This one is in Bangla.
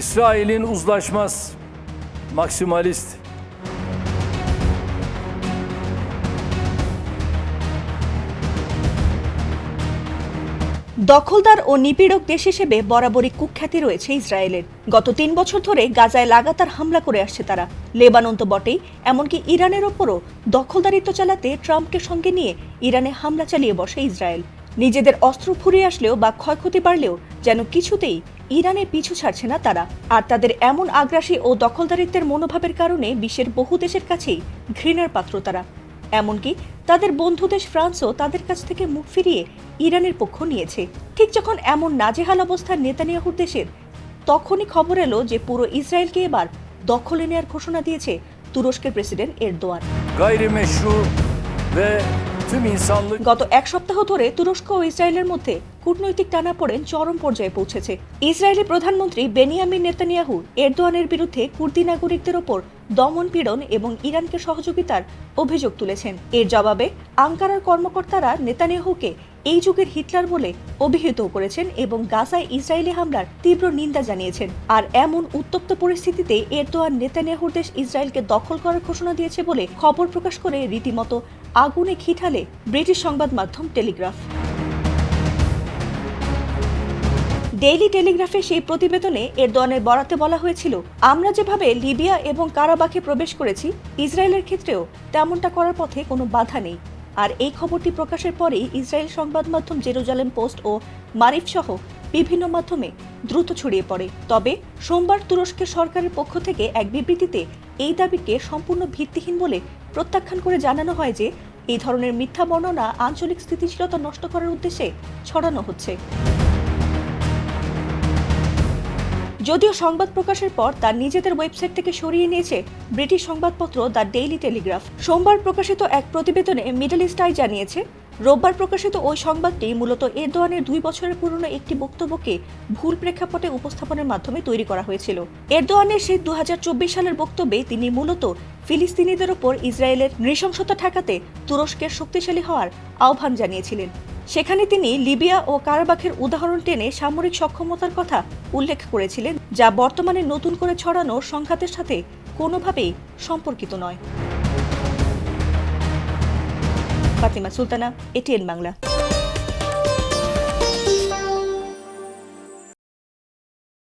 İsrail'in uzlaşmaz, maksimalist, দখলদার ও নিপীড়ক দেশ হিসেবে বরাবরই কুখ্যাতি রয়েছে ইসরায়েলের। গত ৩ বছর ধরে গাজায় লাগাতার হামলা করে আসছে তারা। লেবানন তো বটেই, এমনকি ইরানের ওপরও দখলদারিত্ব চালাতে ট্রাম্পকে সঙ্গে নিয়ে ইরানে হামলা চালিয়ে বসে ইসরায়েল। নিজেদের অস্ত্র ফুরিয়ে আসলেও বা ক্ষয়ক্ষতি বাড়লেও যেন কিছুতেই ইরানে পিছু ছাড়ছে না তারা। আর তাদের এমন আগ্রাসী ও দখলদারিত্বের মনোভাবের কারণে বিশ্বের বহু দেশের কাছেই ঘৃণার পাত্র তারা। এমনকি তাদের বন্ধু দেশ ফ্রান্সও তাদের কাছ থেকে মুখ ফিরিয়ে ইরানের পক্ষ নিয়েছে। ঠিক যখন এমন নাজেহাল অবস্থা নেতানিয়াহুর দেশের, তখনই খবর এলো যে পুরো ইসরায়েলকে এবার দখলে নেওয়ার ঘোষণা দিয়েছে তুরস্কের president Erdogan. gayrimeşru ve tüm insanlık গত এক সপ্তাহ ধরে তুরস্ক ও ইসরায়েলের মধ্যে কূটনৈতিক টানাপোড়েন চরম পর্যায়ে পৌঁছেছে। ইসরায়েলি প্রধানমন্ত্রী বেনিয়ামিন নেতানিয়াহু এরদোয়ানের বিরুদ্ধে কুর্দি নাগরিকদের ওপর দমন পীড়ন এবং ইরানকে সহযোগিতার অভিযোগ তুলেছেন। এর জবাবে আঙ্কারার কর্মকর্তারা নেতানিয়াহুকে এই যুগের হিটলার বলে অভিহিত করেছেন এবং গাজায় ইসরায়েলি হামলার তীব্র নিন্দা জানিয়েছেন। আর এমন উত্তপ্ত পরিস্থিতিতে এরদোয়ান নেতানিয়াহুর দেশ ইসরায়েলকে দখল করার ঘোষণা দিয়েছে বলে খবর প্রকাশ করে রীতিমতো আগুনে ঘি ঢালে ব্রিটিশ সংবাদ মাধ্যম টেলিগ্রাফ। ডেইলি টেলিগ্রাফে সেই প্রতিবেদনে এরদোয়ানের বরাতে বলা হয়েছিল, আমরা যেভাবে লিবিয়া এবং কারাবাখে প্রবেশ করেছি, ইসরায়েলের ক্ষেত্রেও তেমনটা করার পথে কোনো বাধা নেই। আর এই খবরটি প্রকাশের পরেই ইসরায়েল সংবাদ মাধ্যম জেরুজালেম পোস্ট ও মারিফ সহ বিভিন্ন মাধ্যমে দ্রুত ছড়িয়ে পড়ে। তবে সোমবার তুরস্কের সরকারের পক্ষ থেকে এক বিবৃতিতে এই দাবিকে সম্পূর্ণ ভিত্তিহীন বলে প্রত্যাখ্যান করে জানানো হয় যে এই ধরনের মিথ্যা বর্ণনা আঞ্চলিক স্থিতিশীলতা নষ্ট করার উদ্দেশ্যে ছড়ানো হচ্ছে। যদিও সংবাদ প্রকাশের পর তার নিজেদের ওয়েবসাইট থেকে সরিয়ে নিয়েছে ব্রিটিশ সংবাদপত্র দ্য ডেইলি টেলিগ্রাফ। সোমবার প্রকাশিত এক প্রতিবেদনে মিডল ইস্ট আই জানিয়েছে, রোববার প্রকাশিত ওই সংবাদটি মূলত এরদোয়ানের 2 বছরের পুরনো একটি বক্তব্যকে ভুল প্রেক্ষাপটে উপস্থাপনের মাধ্যমে তৈরি করা হয়েছিল। এরদোয়ানের সেই 2024 সালের বক্তব্যে তিনি মূলত ফিলিস্তিনিদের ওপর ইসরায়েলের নৃশংসতা ঠেকাতে তুরস্কের শক্তিশালী হওয়ার আহ্বান জানিয়েছিলেন। সেখানে তিনি লিবিয়া ও কারাবাখের উদাহরণ টেনে সামরিক সক্ষমতার কথা উল্লেখ করেছিলেন, যা বর্তমানে নতুন করে ছড়ানো সংঘাতের সাথে কোনোভাবেই সম্পর্কিত নয়। ফাতিমা সুলতানা, এটিএন বাংলা।